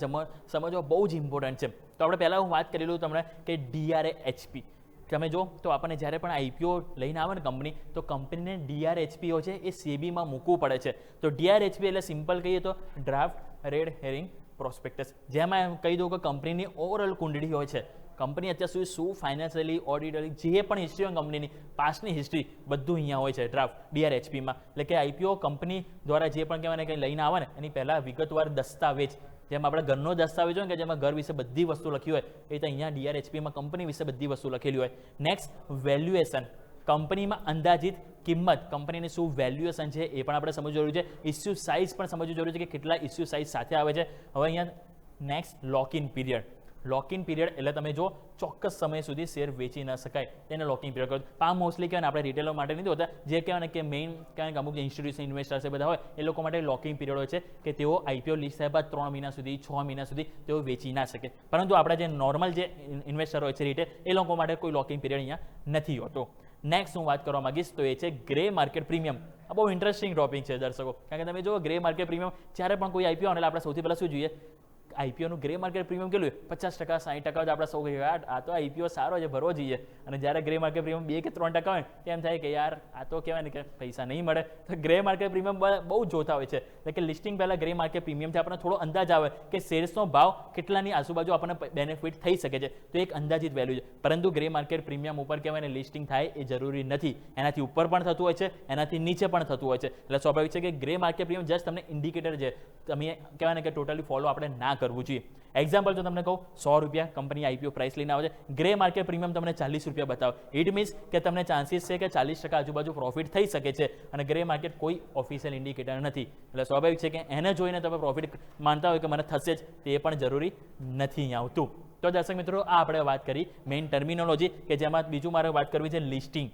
સમજવા બહુ જ ઇમ્પોર્ટન્ટ છે. તો આપણે પહેલાં હું વાત કરેલું તમને કે ડીઆરએચપી. તમે જો તો આપણને જ્યારે પણ આઈપીઓ લઈને આવે ને કંપની, તો કંપનીને ડીઆરએચપીઓ છે એ સેબીમાં મૂકવું પડે છે. તો ડીઆરએચપી એટલે સિમ્પલ કહીએ તો ડ્રાફ્ટ રેડ હેરિંગ પ્રોસ્પેક્ટસ, જેમાં એમ કહી દઉં કે કંપનીની ઓવરઓલ કુંડળી હોય છે. કંપની અત્યાર સુધી શું ફાઇનાન્શિયલી, ઓડિટરી, જે પણ હિસ્ટ્રી હોય કંપનીની, પાસ્ટની હિસ્ટ્રી, બધું અહીંયા હોય છે ડ્રાફ્ટ ડીઆરએચપીમાં. એટલે કે આઈપીઓ કંપની દ્વારા જે પણ કહેવાય કંઈ લઈને આવે ને, એની પહેલાં વિગતવાર દસ્તાવેજ, જેમ આપણે ઘરનો દસ્તાવેજ હોય કે જેમાં ઘર વિશે બધી વસ્તુ લખી હોય, એ તો અહીંયા ડીઆરએચપીમાં કંપની વિશે બધી વસ્તુ લખેલી હોય. Next, valuation. કંપનીમાં અંદાજિત કિંમત, કંપનીની શું વેલ્યુએશન છે એ પણ આપણે સમજવું જરૂરી છે. ઇસ્યુ સાઇઝ પણ સમજવું જરૂરી છે કે કેટલા ઇસ્યુ સાઇઝ સાથે આવે છે. હવે અહીંયા નેક્સ્ટ, લોકિન પીરિયડ. લોકિન પીરિયડ એટલે તમે જો ચોક્કસ સમય સુધી શેર વેચી ન શકાય, તેને લોકિન પીરિયડ કહો. આ મોસ્ટલી કહેવાય ને આપણે રિટેલર માટે નથી હોતા, જે કહેવાય ને કે મેઇન કહેવાય કે અમુક ઇન્સ્ટિટ્યુશન ઇન્વેસ્ટર્સ બધા હોય, એ લોકો માટે લોકિન પીરિયડ હોય છે કે તેઓ આઈપીઓ લિસ્ટ થયા બાદ 3 મહિના સુધી, 6 મહિના સુધી તેઓ વેચી ના શકે. પરંતુ આપણા જે નોર્મલ જે ઇન્વેસ્ટર હોય છે રિટેલ, એ લોકો માટે કોઈ લોકિન પીરિયડ અહીંયા નથી હોતો. નેક્સ્ટ હું વાત કરવા માંગીશ તો એ છે ગ્રે માર્કેટ પ્રીમિયમ. આ બહુ ઇન્ટરેસ્ટિંગ ટોપિક છે દર્શકો, કારણ કે તમે જો ગ્રે માર્કેટ પ્રીમિયમ, જ્યારે પણ કોઈ આઈપીઓ આવે એટલે આપણે સૌથી પહેલાં શું જોઈએ, આઈપીઓનું ગ્રે માર્કેટ પ્રીમિયમ કેટલું 50%, 60% જ આપણે સૌ કહીએ યાર આ તો આઈપીઓ સારો છે, ભરવો જોઈએ. અને જ્યારે ગ્રે માર્કેટ પ્રીમિયમ 2 કે 3% હોય તેમ થાય કે યાર આ તો કહેવાય ને કે પૈસા નહીં મળે. તો ગ્રે માર્કેટ પ્રીમિયમ બહુ જોતા હોય છે. એટલે કે લિસ્ટિંગ પહેલાં ગ્રે માર્કેટ પ્રીમિયમથી આપણને થોડો અંદાજ આવે કે શેર્સનો ભાવ કેટલાની આજુબાજુ આપણને બેનિફિટ થઈ શકે છે. તો એક અંદાજિત વેલ્યુ છે. પરંતુ ગ્રે માર્કેટ પ્રીમિયમ ઉપર કહેવાય ને લિસ્ટિંગ થાય એ જરૂરી નથી. એનાથી ઉપર પણ થતું હોય છે, એનાથી નીચે પણ થતું હોય છે. એટલે સ્વાભાવિક છે કે ગ્રે માર્કેટ પ્રીમિયમ જસ્ટ તમને ઇન્ડિકેટર છે. તમે કહેવાય ને કે ટોટલી ફોલો આપણે ના કરવું જોઈએ. એક્ઝામ્પલ જો તમને કહું, ₹100 કંપની આઈપીઓ પ્રાઇસ લઈને આવે છે, ગ્રે માર્કેટ પ્રીમિયમ તમને ₹40 બતાવો. ઇટ મીન્સ કે તમને ચાન્સીસ છે કે 40% આજુબાજુ પ્રોફિટ થઈ શકે છે. અને ગ્રે માર્કેટ કોઈ ઓફિશિયલ ઇન્ડિકેટર નથી. એટલે સ્વાભાવિક છે કે એને જોઈને તમે પ્રોફિટ માનતા હોય કે મને થશે જ, તે પણ જરૂરી નથી અહીં આવતું. તો દર્શક મિત્રો, આ આપણે વાત કરી મેઇન ટર્મિનોલોજી, કે જેમાં બીજું મારે વાત કરવી છે લિસ્ટિંગ.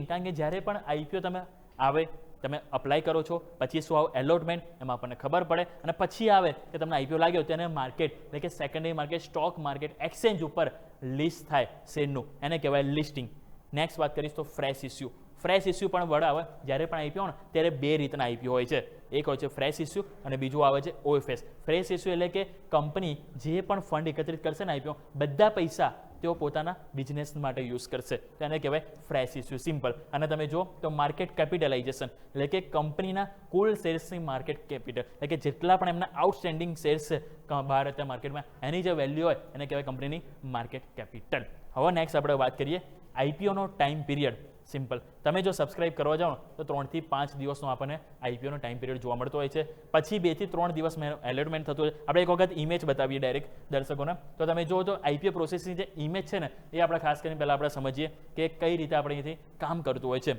કારણ કે જ્યારે પણ આઈપીઓ તમે આવે, તમે અપ્લાય કરો છો, પછી શું આવે એલોટમેન્ટ, એમાં આપણને ખબર પડે. અને પછી આવે કે તમને આઈપીઓ લાગ્યો, તેને માર્કેટ એટલે કે secondary market, stock market, exchange ઉપર લિસ્ટ થાય શેરનું, એને કહેવાય લિસ્ટિંગ. નેક્સ્ટ વાત કરીશ તો ફ્રેશ ઇસ્યુ. ફ્રેશ ઇસ્યુ પણ વડ આવે જ્યારે પણ આઈપીઓ ને ત્યારે 2 રીતના આઈપીઓ હોય છે. એક હોય છે ફ્રેશ ઇસ્યુ અને બીજું આવે છે ઓએફએસ. ફ્રેશ ઇસ્યુ એટલે કે કંપની જે પણ ફંડ એકત્રિત કરશે ને આઈપીઓ, બધા પૈસા તેઓ પોતાના બિઝનેસ માટે યુઝ કરશે, તો એને કહેવાય ફ્રેશ ઇસ્યુ, સિમ્પલ. અને તમે જો તો માર્કેટ કેપિટલાઇઝેશન એટલે કે કંપનીના કુલ શેર્સની માર્કેટ કેપિટલ, એટલે કે જેટલા પણ એમના આઉટસ્ટેન્ડિંગ શેર્સ છે ભારતીય માર્કેટમાં, એની જે વેલ્યુ હોય એને કહેવાય કંપનીની માર્કેટ કેપિટલ. હવે નેક્સ્ટ આપણે વાત કરીએ આઈપીઓનો ટાઈમ પીરિયડ. સિમ્પલ. તમે જો સબસ્ક્રાઇબ કરવા જાઓ તો 3 થી 5 દિવસનો આપણને આઈપીઓનો ટાઈમ પીરિયડ જોવા મળતો હોય છે. પછી 2 થી 3 દિવસમાં એલોટમેન્ટ થતું હોય છે. આપણે એક વખત ઇમેજ બતાવીએ ડાયરેક્ટ દર્શકોને, તો તમે જુઓ તો આઈપીઓ પ્રોસેસની જે ઇમેજ છે ને એ આપણે ખાસ કરીને પહેલાં આપણે સમજીએ કે કઈ રીતે આપણે અહીંથી કામ કરતું હોય છે.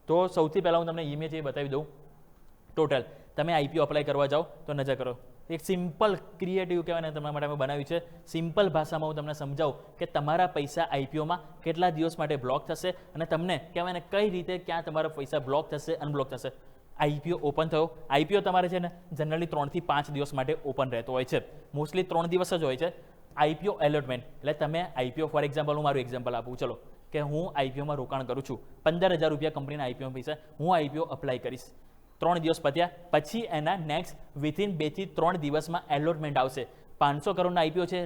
તો સૌથી પહેલાં હું તમને ઇમેજ એ બતાવી દઉં. ટોટલ તમે આઈપીઓ અપ્લાય કરવા જાઓ તો નજર કરો, એક સિમ્પલ ક્રિએટિવ કહેવાય ને તમારા માટે અમે બનાવ્યું છે. સિમ્પલ ભાષામાં હું તમને સમજાવું કે તમારા પૈસા આઈપીઓમાં કેટલા દિવસ માટે બ્લોક થશે અને તમને કહેવાય ને કઈ રીતે ક્યાં તમારા પૈસા બ્લોક થશે, અનબ્લોક થશે. આઈપીઓ ઓપન થયો, આઈપીઓ તમારે છે ને જનરલી 3 થી 5 દિવસ માટે ઓપન રહેતો હોય છે. મોસ્ટલી 3 દિવસ જ હોય છે. આઈપીઓ એલોટમેન્ટ એટલે તમે આઈપીઓ, ફોર એક્ઝામ્પલ હું મારું એક્ઝામ્પલ આપું, ચલો કે હું આઈપીઓમાં રોકાણ કરું છું, ₹15,000 કંપનીના આઈપીઓ પૈસા હું આઈપીઓ અપ્લાય કરીશ. 3 દિવસ પત્યા પછી એના નેક્સ્ટ વિથિન 2 થી 3 દિવસમાં એલોટમેન્ટ આવશે. 500 કરોડના આઈપીઓ છે,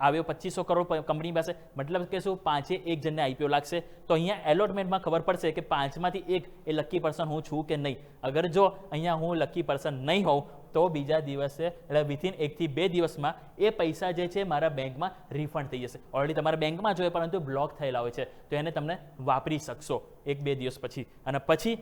આવ્યો 2500 કરોડ કંપની પાસે, મતલબ કે શું 5 એક જણને આઈપીઓ લાગશે. તો અહીંયા એલોટમેન્ટમાં ખબર પડશે કે 5માંથી 1 એ લકી પર્સન હું છું કે નહીં. અગર જો અહીંયા હું લકી પર્સન નહીં હોઉં તો બીજા દિવસે એટલે વિથિન 1 થી 2 દિવસમાં એ પૈસા જે છે મારા બેંકમાં રિફંડ થઈ જશે. ઓલરેડી તમારા બેંકમાં જોઈએ પરંતુ બ્લોક થયેલા હોય છે, તો એને તમને વાપરી શકશો 1-2 દિવસ પછી. અને પછી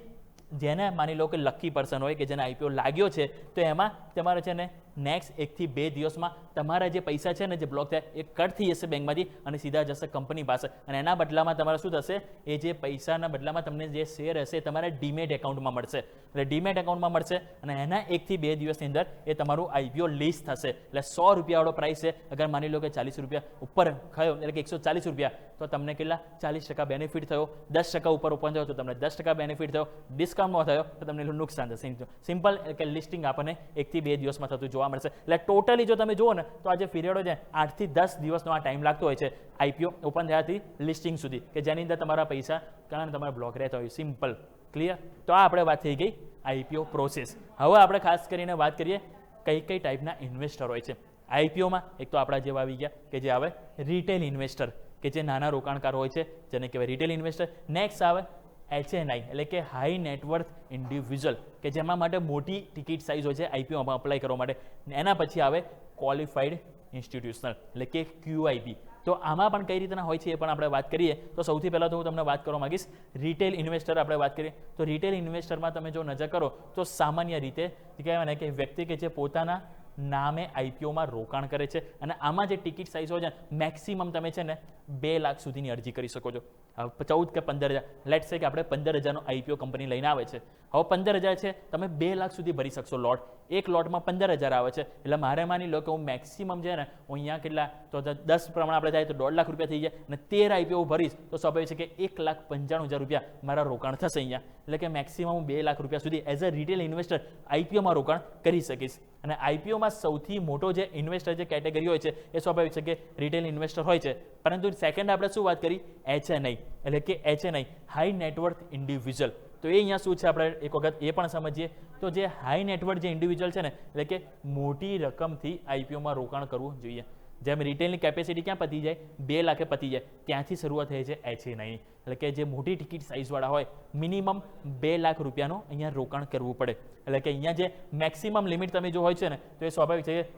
જેને માની લો કે લકી પર્સન હોય કે જેને આઈપીઓ લાગ્યો છે, તો એમાં તમારે છે ને નેક્સ્ટ 1 થી 2 દિવસમાં તમારા જે પૈસા છે ને જે બ્લોક થયા એ કટ થઈ જશે બેંકમાંથી અને સીધા જશે કંપની પાસે. અને એના બદલામાં તમારે શું થશે, એ જે પૈસાના બદલામાં તમને જે શેર હશે તમારા ડીમેટ એકાઉન્ટમાં મળશે. એટલે ડીમેટ એકાઉન્ટમાં મળશે અને એના 1 થી 2 દિવસની અંદર એ તમારું આઈપીઓ લિસ્ટ થશે. એટલે ₹100 વાળો પ્રાઇસ છે, અગર માની લો કે ₹40 ઉપર થયો એટલે કે ₹140, તો તમને કેટલા 40% બેનિફિટ થયો. 10% ઉપર ઓપન થયો તો તમને 10% બેનિફિટ થયો. ડિસ્કાઉન્ટમાં થયો તો તમને એટલું નુકસાન થશે. સિમ્પલ કે લિસ્ટિંગ આપણને 1 થી 2 દિવસમાં થતું જોવા મળશે. એટલે ટોટલી જો તમે જુઓ ને તો આ જે પીરિયડો છે 8 થી 10 દિવસનો આ ટાઈમ લાગતો હોય છે આઈપીઓ ઓપન થયાથી લિસ્ટિંગ સુધી, કે જેની અંદર તમારા પૈસા કારણ તમારા બ્લોક રહેતા હોય. Simple, clear. તો આ આપણે વાત થઈ ગઈ આઈપીઓ પ્રોસેસ. હવે આપણે ખાસ કરીને વાત કરીએ કઈ કઈ ટાઈપના ઇન્વેસ્ટર હોય છે આઈપીઓમાં. એક તો આપણા જેવા આવી ગયા કે જે આવે રિટેલ ઇન્વેસ્ટર, કે જે નાના રોકાણકાર હોય છે જેને કહેવાય રિટેલ ઇન્વેસ્ટર. નેક્સ્ટ આવે HNI એટલે કે હાઈ નેટવર્થ ઇન્ડિવિજ્યુઅલ, કે જેમાં માટે મોટી ટિકિટ સાઇઝ હોય છે આઈપીઓમાં અપ્લાય કરવા માટે. એના પછી આવે ક્વોલિફાઈડ ઇન્સ્ટિટ્યુશનલ એટલે કે QIP. તો આમાં પણ કઈ રીતના હોય છે એ પણ આપણે વાત કરીએ. તો સૌથી પહેલાં તો હું તમને વાત કરવા માંગીશ રિટેલ ઇન્વેસ્ટર. આપણે વાત કરીએ તો રિટેલ ઇન્વેસ્ટરમાં તમે જો નજર કરો તો સામાન્ય રીતે કહેવાય ને કે વ્યક્તિ કે જે પોતાના નામે આઈપીઓમાં રોકાણ કરે છે. અને આમાં જે ટિકિટ સાઇઝ હોય છે મેક્સિમમ તમે છે ને 2 લાખ સુધીની અરજી કરી શકો છો. 14 કે 15,000, લેટ્સ સે કે આપણે 15,000નો આઈપીઓ કંપની લઈને આવે છે. હવે 15,000 છે, તમે 2 લાખ સુધી ભરી શકશો લોટ. એક લોટમાં 15,000 આવે છે. એટલે મારે માની લો કે હું મેક્સિમમ છે ને હું અહીંયા કેટલા તો 10 પ્રમાણે આપણે જાય તો ₹1.5 લાખ થઈ જાય અને 13 આઈપીઓ ભરીશ તો સ્વાભાવિક છે કે ₹1,95,000 મારા રોકાણ થશે અહીંયા. એટલે કે મેક્સિમમ હું ₹2 લાખ સુધી એઝ અ રિટેલ ઇન્વેસ્ટર આઈપીઓમાં રોકાણ કરી શકીશ. અને આઈપીઓમાં સૌથી મોટો જે ઇન્વેસ્ટર જે કેટેગરી હોય છે એ સ્વાભાવિક છે કે રિટેલ ઇન્વેસ્ટર હોય છે. પરંતુ સેકન્ડ આપણે શું વાત કરી HNI એટલે કે HNI હાઈ નેટવર્થ ઇન્ડિવિજ્યુઅલ. તો એ અહીંયા શું છે આપણે એક વખત એ પણ સમજીએ. તો જે હાઈ નેટવર્થ જે ઇન્ડિવિજ્યુઅલ છે ને, એટલે કે મોટી રકમથી આઈપીઓમાં રોકાણ કરવું જોઈએ. જેમ રિટેલની કેપેસિટી ક્યાં પતી જાય, 2 લાખે પતી જાય, ત્યાંથી શરૂઆત થઈ છે HNI, એટલે કે જે મોટી ટિકિટ સાઇઝવાળા હોય મિનિમમ 2 લાખ રૂપિયાનું અહીંયા રોકાણ કરવું પડે. એટલે કે અહીંયા જે મેક્સિમમ લિમિટ તમે જો હોય છે ને, તો એ સ્વાભાવિક છે કે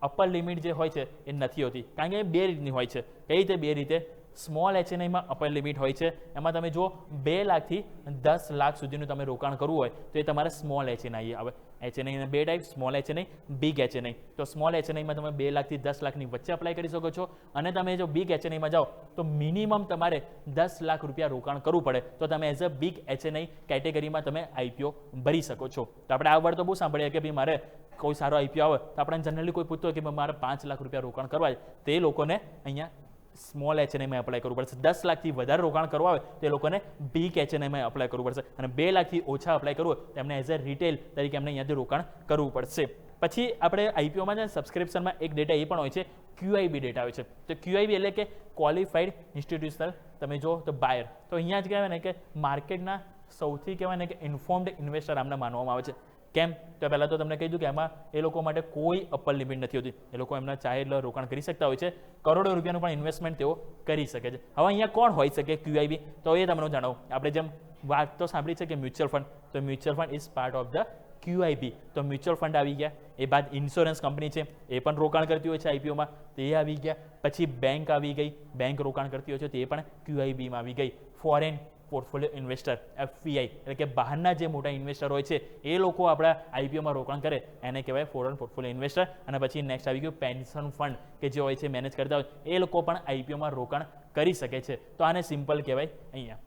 અપર લિમિટ જે હોય છે એ નથી હોતી, કારણ કે એ 2 રીતની હોય છે. કઈ રીતે 2 રીતે? સ્મોલ HNIમાં અપર લિમિટ હોય છે, એમાં તમે જુઓ 2 લાખથી 10 લાખ સુધીનું તમે રોકાણ કરવું હોય તો એ તમારે સ્મોલ HNI આવે. HNI 2 type, small HNI, big HNI. તો સ્મોલ HNIમાં તમે 2 લાખથી 10 લાખની વચ્ચે અપ્લાય કરી શકો છો, અને તમે જો બિગ HNIમાં જાઓ તો મિનિમમ તમારે 10 લાખ રૂપિયા રોકાણ કરવું પડે, તો તમે એઝ અ બિગ HNI કેટેગરીમાં તમે આઈપીઓ ભરી શકો છો. તો આપણે આ વર્ડ તો બહુ સાંભળીએ કે ભાઈ મારે કોઈ સારો આઈપીઓ આવે તો આપણે જનરલી કોઈ પૂછતો હોય કે મારે 5 લાખ રૂપિયા રોકાણ કરવા છે, તો એ લોકોને અહીંયા સ્મોલ HNIમાં એપ્લાય કરવું પડશે. 10 લાખથી વધારે રોકાણ કરવા આવે તો એ લોકોને બિગ HNIમાં એપ્લાય કરવું પડશે, અને 2 લાખથી ઓછા એપ્લાય કરવું હોય તો એમને એઝ અ રિટેલ તરીકે એમને અહીંયાથી રોકાણ કરવું પડશે. પછી આપણે આઈપીઓમાં છે સબસ્ક્રિપ્શનમાં એક ડેટા એ પણ હોય છે, QIB ડેટા હોય છે. તો QIB એટલે કે ક્વોલિફાઈડ ઇન્સ્ટિટ્યુશનલ, તમે જો તો બાયર. તો અહીંયા જ કહેવાય ને કે માર્કેટના સૌથી કહેવાય ને કે ઇન્ફોર્મ્ડ ઇન્વેસ્ટર આમને માનવામાં આવે છે. કેમ? તો પહેલાં તો તમને કહી દઉં કે એમાં એ લોકો માટે કોઈ અપર લિમિટ નથી હોતી. એ લોકો એમના ચાહે એટલે રોકાણ કરી શકતા હોય છે, કરોડો રૂપિયાનું પણ ઇન્વેસ્ટમેન્ટ તેઓ કરી શકે છે. હવે અહીંયા કોણ હોઈ શકે QIB? તો એ તમને જણાવું. આપણે જેમ વાત તો સાંભળી છે કે મ્યુચ્યુઅલ ફંડ, તો mutual fund is part of the QIB. તો મ્યુચ્યુઅલ ફંડ આવી ગયા. એ બાદ ઇન્સ્યોરન્સ કંપની છે, એ પણ રોકાણ કરતી હોય છે આઈપીઓમાં, તે આવી ગયા. પછી બેંક આવી ગઈ, બેંક રોકાણ કરતી હોય છે, તે પણ QIBમાં આવી ગઈ. ફોરેન પોર્ટફોલિયો ઇન્વેસ્ટર, FPI, એટલે કે બહારના જે મોટા ઇન્વેસ્ટર હોય છે એ લોકો આપણા આઈપીઓમાં રોકાણ કરે એને કહેવાય ફોરેન પોર્ટફોલિયો ઇન્વેસ્ટર. અને પછી નેક્સ્ટ આવી ગયું પેન્શન ફંડ, કે જે હોય છે મેનેજ કરતા હોય, એ લોકો પણ આઈપીઓમાં રોકાણ કરી શકે છે. તો આને સિમ્પલ કહેવાય. અહીંયા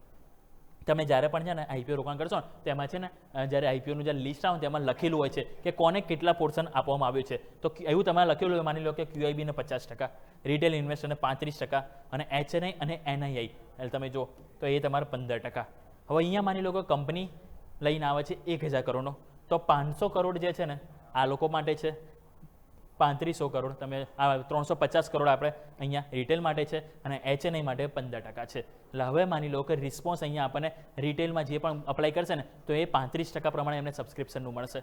તમે જ્યારે પણ છે ને આઈપીઓ રોકાણ કરશો ને, તો એમાં છે ને જ્યારે આઈપીઓનું જે લિસ્ટ આવે તેમાં લખેલું હોય છે કે કોને કેટલા પોર્શન આપવામાં આવ્યું છે. તો એવું તમારે લખેલું હોય, માની લો કે QIB ને 50%, રિટેલ ઇન્વેસ્ટરને 35%, અને HNI અને NII એટલે તમે જો તો એ તમારે 15%. હવે અહીંયા માની લો કે કંપની લઈને આવે છે 1000 કરોડનો, તો 500 કરોડ જે છે ને આ લોકો માટે છે, 3500 કરોડ તમે 350 કરોડ આપણે અહીંયા રિટેલ માટે છે, અને HNI માટે 15% છે. એટલે હવે માની લો કે રિસ્પોન્સ અહીંયા આપણને રિટેલમાં જે પણ અપ્લાય કરશે ને તો એ 35% પ્રમાણે એમને સબસ્ક્રિપ્શનનું મળશે,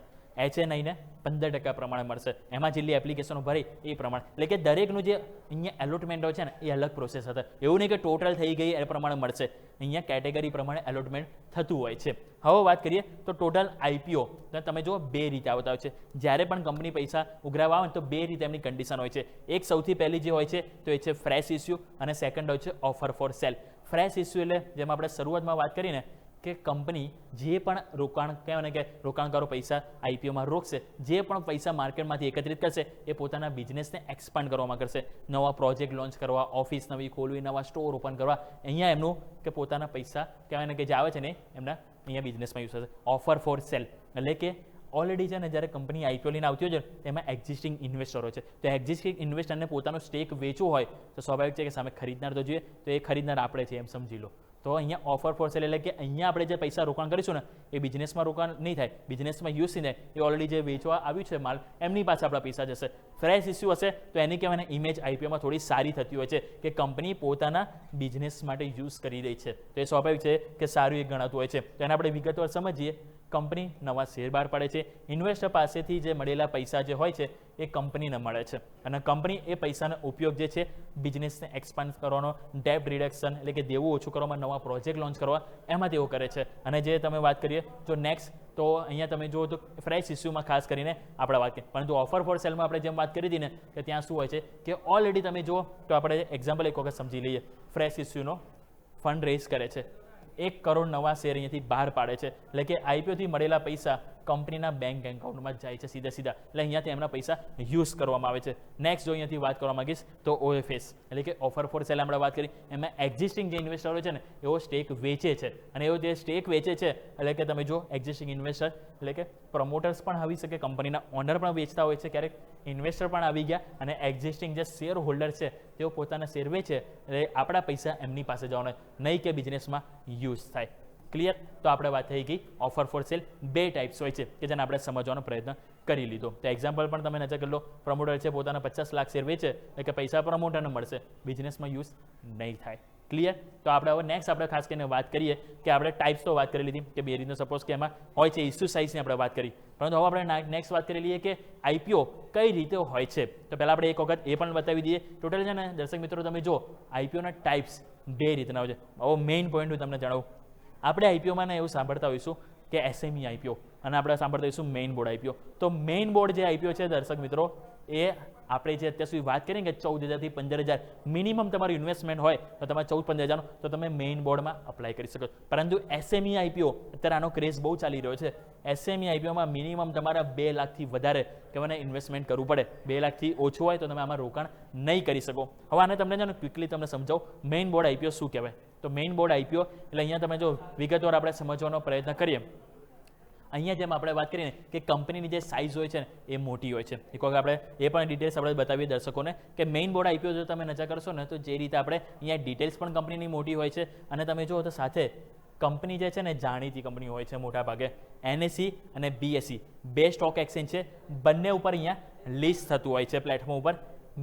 HNI ને 15% પ્રમાણે મળશે. એમાં જેટલી એપ્લિકેશનો ભરી એ પ્રમાણે, એટલે કે દરેકનું જે અહીંયા એલોટમેન્ટ હોય છે ને એ અલગ પ્રોસેસ હતા. એવું નહીં કે ટોટલ થઈ ગઈ એ પ્રમાણે મળશે, અહીંયા કેટેગરી પ્રમાણે એલોટમેન્ટ થતું હોય છે. હવે વાત કરીએ તો ટોટલ આઈપીઓ તમે જો 2 રીતે આવતા હોય છે. જ્યારે પણ કંપની પૈસા ઉઘરાવવા આવે તો 2 રીતે એમની કન્ડિશન હોય છે. એક સૌથી પહેલી જે હોય છે તો એ છે ફ્રેશ ઇસ્યુ, અને સેકન્ડ હોય છે offer for sale. Fresh issue એટલે જેમ આપણે શરૂઆતમાં વાત કરીને કે કંપની જે પણ રોકાણ કહેવાય ને કે રોકાણકારો પૈસા આઈપીઓમાં રોકશે, જે પણ પૈસા માર્કેટમાંથી એકત્રિત કરશે એ પોતાના બિઝનેસને એક્સપાન્ડ કરવામાં કરશે, નવા પ્રોજેક્ટ લોન્ચ કરવા, ઓફિસ નવી ખોલવી, નવા સ્ટોર ઓપન કરવા. અહીંયા એમનું કે પોતાના પૈસા કહેવાય ને કે જે આવે છે ને એમના અહીંયા બિઝનેસમાં યુઝ થશે. ઓફર ફોર સેલ એટલે કે ઓલરેડી છે ને જ્યારે કંપની આઈપીઓ લઈને આવતી હોય છે એમાં એક્ઝિસ્ટિંગ ઇન્વેસ્ટરો છે, તો એક્ઝિસ્ટિંગ ઇન્વેસ્ટરને પોતાનો સ્ટેક વેચવો હોય તો સ્વાભાવિક છે કે સામે ખરીદનાર તો જોઈએ, તો એ ખરીદનાર આપણે છે એમ સમજી લો. તો અહીંયા ઓફર ફોર સેલ એટલે કે અહીંયા આપણે જે પૈસા રોકાણ કરીશું ને એ બિઝનેસમાં રોકાણ નહીં થાય, બિઝનેસમાં યુઝ નહીં થાય, એ ઓલરેડી જે વેચવા આવ્યું છે માલ એમની પાસે આપણા પૈસા જશે. ફ્રેશ ઇસ્યુ હશે તો એની કહેવાય ઇમેજ આઈપીઓમાં થોડી સારી થતી હોય છે કે કંપની પોતાના બિઝનેસ માટે યુઝ કરી રહી છે, તો એ સ્વાભાવિક છે કે સારું એ ગણાતું હોય છે. તો એને આપણે વિગતવાર સમજીએ. કંપની નવા શેર બહાર પાડે છે, ઇન્વેસ્ટર પાસેથી જે મળેલા પૈસા જે હોય છે એ કંપનીને મળે છે, અને કંપની એ પૈસાનો ઉપયોગ જે છે બિઝનેસને એક્સપાન્ડ કરવાનો, ડેપ્ટ રિડક્શન એટલે કે દેવું ઓછું કરવામાં, નવા પ્રોજેક્ટ લોન્ચ કરવા, એમાં તેઓ કરે છે. અને જે તમે વાત કરીએ જો નેક્સ્ટ, તો અહીંયા તમે જુઓ તો ફ્રેશ ઇસ્યુમાં ખાસ કરીને આપણે વાત કરીએ, પરંતુ ઓફર ફોર સેલમાં આપણે જેમ વાત કરી હતી ને કે ત્યાં શું હોય છે કે ઓલરેડી તમે જુઓ તો આપણે એક્ઝામ્પલ એક વખત સમજી લઈએ. ફ્રેશ ઇસ્યુનો ફંડ રેઝ કરે છે, 1 કરોડ નવા શેર અહીંયાથી બહાર પાડે છે, એટલે કે આઈપીઓથી મળેલા પૈસા કંપનીના બેંક એકાઉન્ટમાં જાય છે સીધા, એટલે અહીંયાથી એમના પૈસા યુઝ કરવામાં આવે છે. નેક્સ્ટ જો અહીંયાથી વાત કરવા માંગીશ તો OFS એટલે કે ઓફર ફોર સેલ આપણે વાત કરી, એમાં એક્ઝિસ્ટિંગ જે ઇન્વેસ્ટર હોય છે ને એવો સ્ટેક વેચે છે, અને એવો જે સ્ટેક વેચે છે એટલે કે તમે જો એક્ઝિસ્ટિંગ ઇન્વેસ્ટર એટલે કે પ્રમોટર્સ પણ આવી શકે, કંપનીના ઓનર પણ વેચતા હોય છે, ક્યારેક ઇન્વેસ્ટર પણ આવી ગયા, અને એક્ઝિસ્ટિંગ જે શેર હોલ્ડર છે તેઓ પોતાના શેર વેચે, એટલે આપણા પૈસા એમની પાસે જવાના, નહીં કે બિઝનેસમાં યુઝ થાય. ક્લિયર? તો આપણે વાત થઈ ગઈ ઓફર ફોર સેલ 2 ટાઈપ્સ હોય છે કે જેને આપણે સમજવાનો પ્રયત્ન કરી લીધો. તો એક્ઝામ્પલ પણ તમે નજર કરી લો. પ્રમોટર છે પોતાના 50 લાખ શેર વેચે એટલે કે પૈસા પ્રમોટરને મળશે, બિઝનેસમાં યુઝ નહીં થાય. ક્લિયર? તો આપણે હવે નેક્સ્ટ આપણે ખાસ કરીને વાત કરીએ કે આપણે ટાઈપ્સ તો વાત કરી લીધી કે બે રીતનો સપોઝ કે એમાં હોય છે ઇસ્યુ સાઇઝની આપણે વાત કરી, પરંતુ હવે આપણે નેક્સ્ટ વાત કરી લઈએ કે આઈપીઓ કઈ રીતે હોય છે. તો પહેલાં આપણે એક વખત એ પણ બતાવી દઈએ. ટોટલ છે ને દર્શક મિત્રો તમે જો આઈપીઓના ટાઈપ્સ બે રીતના હોય છે. હવે મેઇન પોઈન્ટ હું તમને જણાવું, આપણે આઈપીઓમાં એવું સાંભળતા હોઈશું કે એસએમઈ આઈપીઓ અને આપણે સાંભળતા હોઈશું મેઇન બોર્ડ આઈપીઓ. તો મેઇન બોર્ડ જે આઈપીઓ છે દર્શક મિત્રો એ આપણે જે અત્યાર સુધી વાત કરીએ કે 14,000 થી 15,000 મિનિમમ તમારું ઇન્વેસ્ટમેન્ટ હોય તો તમારે 14-15,000 તો તમે મેઇન બોર્ડમાં અપ્લાય કરી શકો. પરંતુ એસએમઈ આઈપીઓ અત્યારે આનો ક્રેઝ બહુ ચાલી રહ્યો છે. એસએમઈ આઈપીઓમાં મિનિમમ તમારા 2 લાખથી વધારે કહેવાય ઇન્વેસ્ટમેન્ટ કરવું પડે. 2 લાખથી ઓછું હોય તો તમે આમાં રોકાણ નહીં કરી શકો. હવે આને તમને છે ને ક્વિકલી તમને સમજાવું મેઇન બોર્ડ આઈપીઓ શું કહેવાય. તો મેઇન બોર્ડ આઈપીઓ એટલે અહીંયા તમે જો વિગતવાર આપણે સમજવાનો પ્રયત્ન કરીએ. અહીંયા જેમ આપણે વાત કરીએ કે કંપનીની જે સાઇઝ હોય છે ને એ મોટી હોય છે. એક વખત આપણે એ પણ ડિટેલ્સ આપણે બતાવીએ દર્શકોને કે મેઇન બોર્ડ આઈપીઓ જો તમે નજર કરશો ને તો જે રીતે આપણે અહીંયા ડિટેલ્સ પણ કંપનીની મોટી હોય છે અને તમે જુઓ તો સાથે કંપની જે છે ને જાણીતી કંપની હોય છે મોટા ભાગે. એનએસઈ અને બીએસઈ બે સ્ટોક એક્સચેન્જ છે, બંને ઉપર અહીંયા લિસ્ટ થતું હોય છે પ્લેટફોર્મ ઉપર.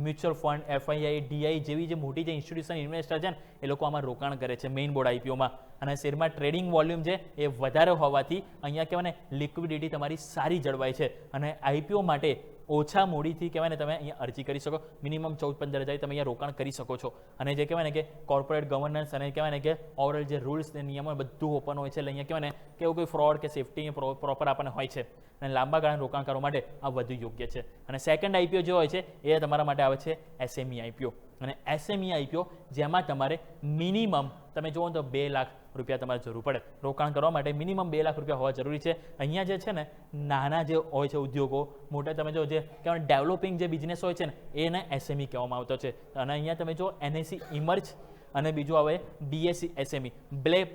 મ્યુચ્યુઅલ ફંડ, એફઆઈઆઈ, ડીઆઈ જેવી જે મોટી જે ઇન્સ્ટિટ્યુશન ઇન્વેસ્ટર છે ને એ લોકો આમાં રોકાણ કરે છે મેઇન બોર્ડ આઈપીઓમાં. અને શેરમાં ટ્રેડિંગ વોલ્યુમ છે એ વધારે હોવાથી અહીંયા કહેવાય ને લિક્વિડિટી તમારી સારી જળવાય છે અને આઈપીઓ માટે ઓછા મૂડીથી કહેવાય ને તમે અહીંયા અરજી કરી શકો. મિનિમમ 14-15,000 તમે અહીંયા રોકાણ કરી શકો છો. અને જે કહેવાય ને કે કોર્પોરેટ ગવર્નન્સ અને કહેવાય ને કે ઓવરઓલ જે રૂલ્સ ને નિયમો બધું ઓપન હોય છે. એટલે અહીંયા કહેવાય ને કે એવું કોઈ ફ્રોડ કે સેફ્ટી પ્રોપર આપણને હોય છે અને લાંબા ગાળે રોકાણ કરવા માટે આ વધુ યોગ્ય છે. અને સેકન્ડ આઈપીઓ જે હોય છે એ તમારા માટે આવે છે એસએમઈ આઈપીઓ. અને એસએમઈ આઈપીઓ જેમાં તમારે મિનિમમ તમે જુઓ તો 2 લાખ રૂપિયા તમારે જરૂર પડે રોકાણ કરવા માટે. મિનિમમ 2 લાખ રૂપિયા હોવા જરૂરી છે. અહીંયા જે છે ને નાના જે હોય છે ઉદ્યોગો, મોટા તમે જો જે કહેવાય ડેવલપિંગ જે બિઝનેસ હોય છે ને એને એસએમઈ કહેવામાં આવતો છે. અને અહીંયા તમે જો એનએસઈ ઇમર્જ અને બીજું આવે બીએસઈ એસએમઈ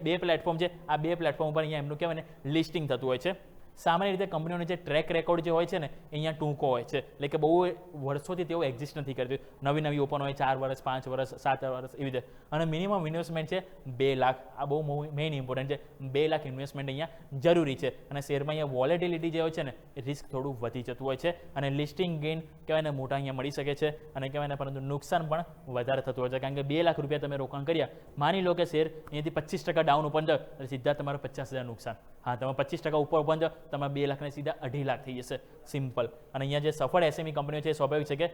બે પ્લેટફોર્મ છે. આ બે પ્લેટફોર્મ ઉપર અહીંયા એમનું કહેવાય ને લિસ્ટિંગ થતું હોય છે. સામાન્ય રીતે કંપનીઓનો જે ટ્રેક રેકોર્ડ જે હોય છે ને એ અહીંયા ટૂંકો હોય છે. એટલે કે બહુ વર્ષોથી તેઓ એક્ઝિસ્ટ નથી કરતી. નવી ઓપન હોય 4 વર્ષ, 5 વર્ષ, 7 વર્ષ એવી રીતે. અને મિનિમમ ઇન્વેસ્ટમેન્ટ છે 2 લાખ. આ બહુ મેઇન ઇમ્પોર્ટન્ટ છે. 2 લાખ ઇન્વેસ્ટમેન્ટ અહીંયા જરૂરી છે. અને શેરમાં અહીંયા વોલેટિલિટી જે હોય છે ને એ રિસ્ક થોડું વધી જતું હોય છે અને લિસ્ટિંગ ગેઇન કહેવાય ને મોટા અહીંયા મળી શકે છે અને કહેવાય ને પરંતુ નુકસાન પણ વધારે થતું હોય છે. કારણ કે 2 લાખ રૂપિયા તમે રોકાણ કર્યા, માની લો કે શેર અહીંયાથી 25% ડાઉન ઉપર જાવ એટલે સીધા તમારે 50,000 નુકસાન. હા, તમે 25% ઉપર જાવ તમારા 2 લાખને સીધા 2.5 લાખ થઈ જશે. સિમ્પલ. અને અહીંયા જે સફળ એસએમઈ કંપનીઓ છે સ્વાભાવિક છે કે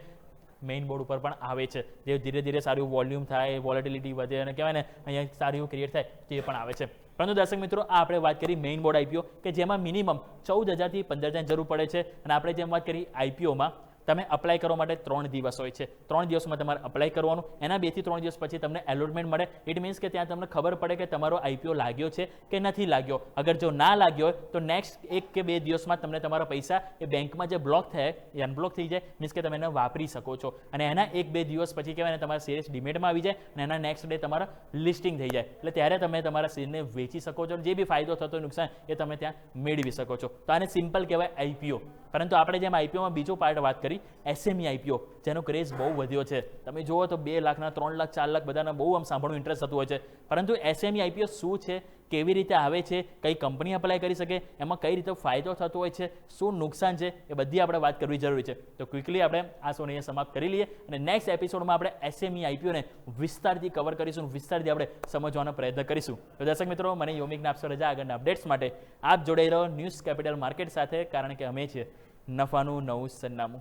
મેઇન બોર્ડ ઉપર પણ આવે છે. જે ધીરે ધીરે સારું વોલ્યુમ થાય, વોલેટિલિટી વધે અને કહેવાય ને અહીંયા સારું એવું ક્રિએટ થાય તે પણ આવે છે. પરંતુ દર્શક મિત્રો આ આપણે વાત કરી મેઇન બોર્ડ આઈપીઓ કે જેમાં મિનિમમ 14,000 થી 15,000 જરૂર પડે છે. અને આપણે જેમ વાત કરી આઈપીઓમાં તમે અપ્લાય કરવા માટે 3 દિવસ હોય છે. 3 દિવસમાં તમારે અપ્લાય કરવાનું. એના 2 થી 3 દિવસ પછી તમને એલોટમેન્ટ મળે. ઇટ મીન્સ કે ત્યાં તમને ખબર પડે કે તમારો આઈપીઓ લાગ્યો છે કે નથી લાગ્યો. અગર જો ના લાગ્યો હોય તો નેક્સ્ટ 1 કે 2 દિવસમાં તમને તમારા પૈસા એ બેંકમાં જે બ્લોક થાય એ અનબ્લોક થઈ જાય. મીન્સ કે તમે એને વાપરી શકો છો. અને એના 1-2 દિવસ પછી કહેવાય ને તમારા શેર ડિમેટમાં આવી જાય અને એના નેક્સ્ટ ડે તમારા લિસ્ટિંગ થઈ જાય. એટલે ત્યારે તમે તમારા શેરને વેચી શકો છો. જે બી ફાયદો થતો નુકસાન એ તમે ત્યાં મેળવી શકો છો. તો આને સિમ્પલ કહેવાય આઈપીઓ. પરંતુ આપણે જેમ આઈપીઓમાં બીજો પાર્ટ વાત કરી એસએમઈ આઈપીઓ જેનો ક્રેઝ બહુ વધ્યો છે. તમે જુઓ તો 2 લાખના 3 લાખ 4 લાખ બધાના બહુ આમ સાંભળવું ઇન્ટરેસ્ટ થતું હોય છે. પરંતુ એસએમઈ આઈપીઓ શું છે, કેવી રીતે આવે છે, કઈ કંપની અપ્લાય કરી શકે, એમાં કઈ રીતે ફાયદો થતો હોય છે, શું નુકસાન છે, એ બધી આપણે વાત કરવી જરૂરી છે. તો ક્વિકલી આપણે આ શોને અહીંયા સમાપ્ત કરી લઈએ અને નેક્સ્ટ એપિસોડમાં આપણે એસએમઈ આઈપીઓને વિસ્તારથી કવર કરીશું, વિસ્તારથી આપણે સમજવાનો પ્રયત્ન કરીશું. તો દર્શક મિત્રો, મને યોમિકને આપશો રજા. આગળના અપડેટ્સ માટે આપ જોડાઈ રહો ન્યૂઝ કેપિટલ માર્કેટ સાથે, કારણ કે અમે છીએ નફાનું નવું સરનામું.